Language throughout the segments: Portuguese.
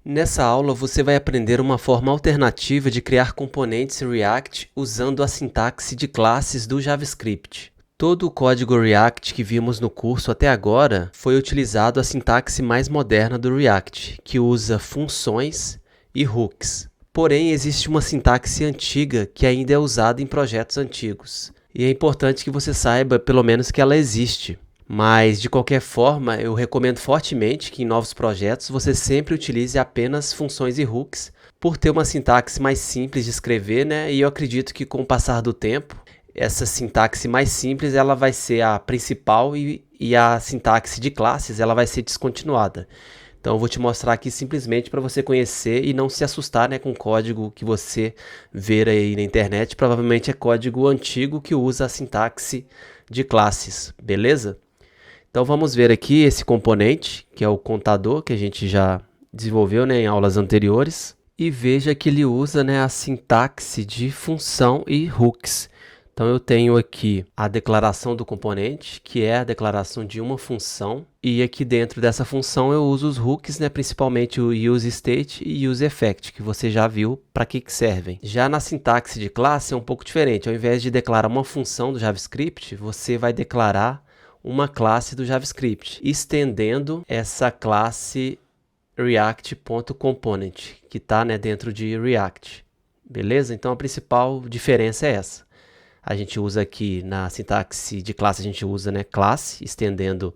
Nessa aula você vai aprender uma forma alternativa de criar componentes React usando a sintaxe de classes do JavaScript. Todo o código React que vimos no curso até agora foi utilizado a sintaxe mais moderna do React, que usa funções e hooks. Porém, existe uma sintaxe antiga que ainda é usada em projetos antigos. E é importante que você saiba, pelo menos, que ela existe. Mas, de qualquer forma, eu recomendo fortemente que em novos projetos você sempre utilize apenas funções e hooks, por ter uma sintaxe mais simples de escrever, né? E eu acredito que com o passar do tempo, essa sintaxe mais simples ela vai ser a principal e a sintaxe de classes ela vai ser descontinuada. Então eu vou te mostrar aqui simplesmente para você conhecer e não se assustar, né, com o código que você vê aí na internet. Provavelmente é código antigo que usa a sintaxe de classes, beleza? Então vamos ver aqui esse componente, que é o contador, que a gente já desenvolveu, né, em aulas anteriores. E veja que ele usa, né, a sintaxe de função e hooks. Então eu tenho aqui a declaração do componente, que é a declaração de uma função. E aqui dentro dessa função eu uso os hooks, né, principalmente o useState e useEffect, que você já viu para que servem. Já na sintaxe de classe é um pouco diferente. Ao invés de declarar uma função do JavaScript, você vai declarar uma classe do JavaScript, estendendo essa classe React.component, que está, né, dentro de React. Beleza? Então a principal diferença é essa. A gente usa aqui na sintaxe de classe, a gente usa, né, classe, estendendo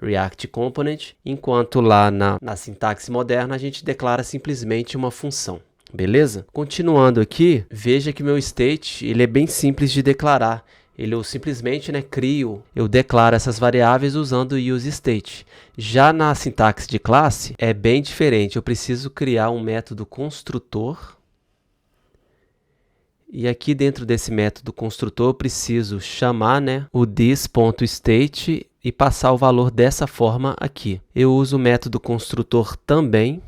React Component, enquanto lá na sintaxe moderna a gente declara simplesmente uma função. Beleza? Continuando aqui, veja que meu state ele é bem simples de declarar. Eu simplesmente, né, eu declaro essas variáveis usando o useState. Já na sintaxe de classe é bem diferente. Eu preciso criar um método construtor. E aqui dentro desse método construtor eu preciso chamar, né, o this.state e passar o valor dessa forma aqui. Eu uso o método construtor também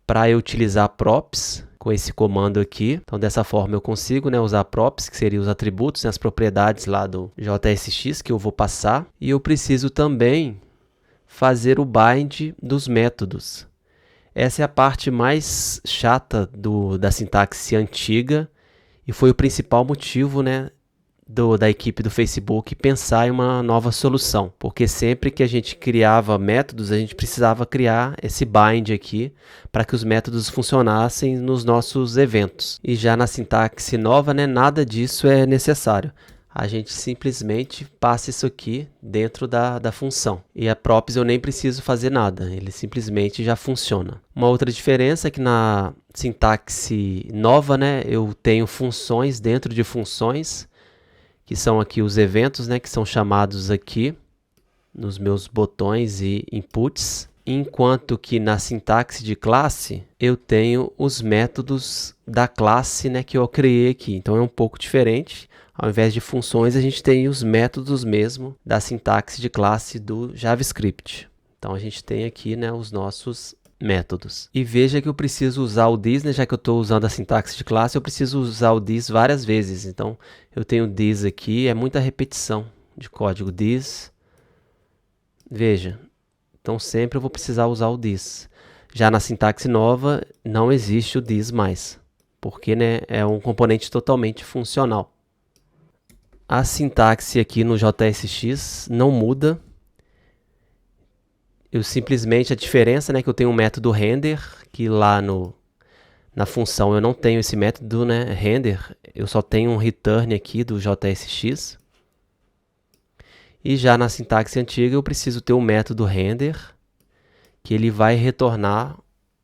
para eu utilizar props com esse comando aqui. Então dessa forma eu consigo, né, usar props, que seriam os atributos, né, as propriedades lá do JSX que eu vou passar. E eu preciso também fazer o bind dos métodos. Essa é a parte mais chata da sintaxe antiga e foi o principal motivo, né, da equipe do Facebook pensar em uma nova solução, porque sempre que a gente criava métodos, a gente precisava criar esse bind aqui para que os métodos funcionassem nos nossos eventos. E já na sintaxe nova, né, nada disso é necessário. A gente simplesmente passa isso aqui dentro da função. E a props eu nem preciso fazer nada, ele simplesmente já funciona. Uma outra diferença é que na sintaxe nova, né, eu tenho funções dentro de funções, que são aqui os eventos, né, que são chamados aqui nos meus botões e inputs, enquanto que na sintaxe de classe eu tenho os métodos da classe, né, que eu criei aqui. Então é um pouco diferente. Ao invés de funções, a gente tem os métodos mesmo da sintaxe de classe do JavaScript. Então a gente tem aqui, né, os nossos métodos. E veja que eu preciso usar o this, né, já que eu estou usando a sintaxe de classe, eu preciso usar o this várias vezes. Então eu tenho this aqui, é muita repetição de código this. Veja, então sempre eu vou precisar usar o this. Já na sintaxe nova não existe o this mais, porque, né, é um componente totalmente funcional. A sintaxe aqui no JSX não muda. Eu simplesmente, a diferença, né, que eu tenho um método render, que lá na função eu não tenho esse método, né, render, eu só tenho um return aqui do JSX. E já na sintaxe antiga eu preciso ter um método render, que ele vai retornar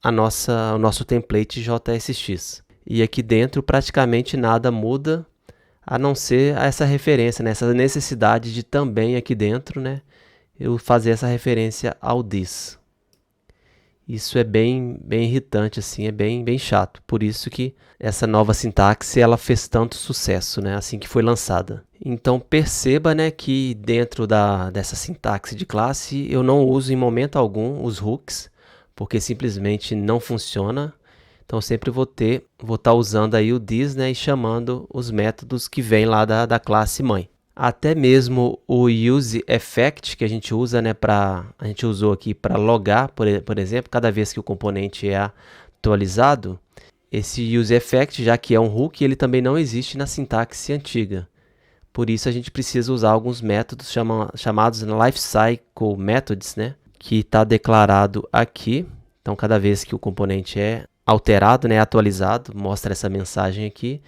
o nosso template JSX. E aqui dentro praticamente nada muda, a não ser essa referência, né, essa necessidade de também aqui dentro, né, eu fazer essa referência ao this. Isso é bem irritante, assim, é bem chato. Por isso que essa nova sintaxe ela fez tanto sucesso, né, assim que foi lançada. Então perceba, né, que dentro dessa sintaxe de classe eu não uso em momento algum os hooks, porque simplesmente não funciona. Então sempre vou estar usando aí o this, né, e chamando os métodos que vêm lá da classe mãe. Até mesmo o use effect que a gente usa, né, a gente usou aqui para logar, por exemplo, cada vez que o componente é atualizado, esse use effect, já que é um hook, ele também não existe na sintaxe antiga. Por isso a gente precisa usar alguns métodos chamados lifecycle methods, né, que está declarado aqui. Então, cada vez que o componente é alterado, né, atualizado, mostra essa mensagem aqui.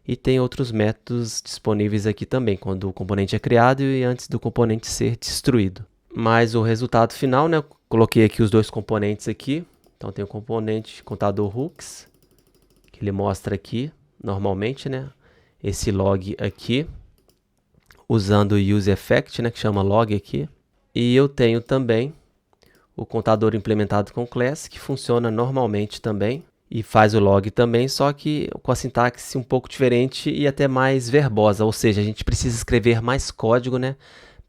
E tem outros métodos disponíveis aqui também, quando o componente é criado e antes do componente ser destruído. Mas o resultado final, né, eu coloquei aqui os dois componentes aqui. Então tem o componente contador hooks, que ele mostra aqui, normalmente, né, esse log aqui, usando o use effect, né, que chama log aqui. E eu tenho também o contador implementado com class, que funciona normalmente também. E faz o log também, só que com a sintaxe um pouco diferente e até mais verbosa. Ou seja, a gente precisa escrever mais código, né,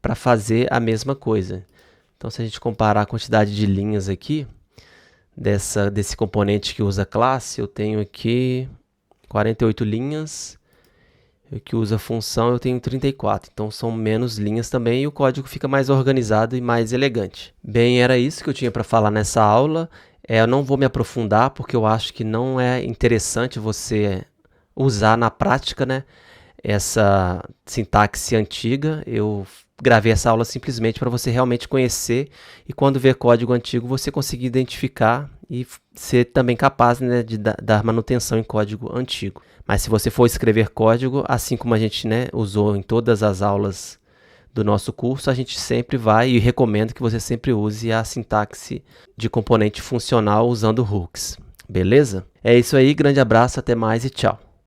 para fazer a mesma coisa. Então, se a gente comparar a quantidade de linhas aqui, desse componente que usa classe, eu tenho aqui 48 linhas. O que usa função eu tenho 34, então são menos linhas também e o código fica mais organizado e mais elegante. Bem, era isso que eu tinha para falar nessa aula. Eu não vou me aprofundar porque eu acho que não é interessante você usar na prática, né, essa sintaxe antiga. Eu gravei essa aula simplesmente para você realmente conhecer e quando ver código antigo você conseguir identificar e ser também capaz, né, de dar manutenção em código antigo. Mas se você for escrever código, assim como a gente, né, usou em todas as aulas do nosso curso, a gente sempre vai e recomendo que você sempre use a sintaxe de componente funcional usando hooks. Beleza? É isso aí, grande abraço, até mais e tchau.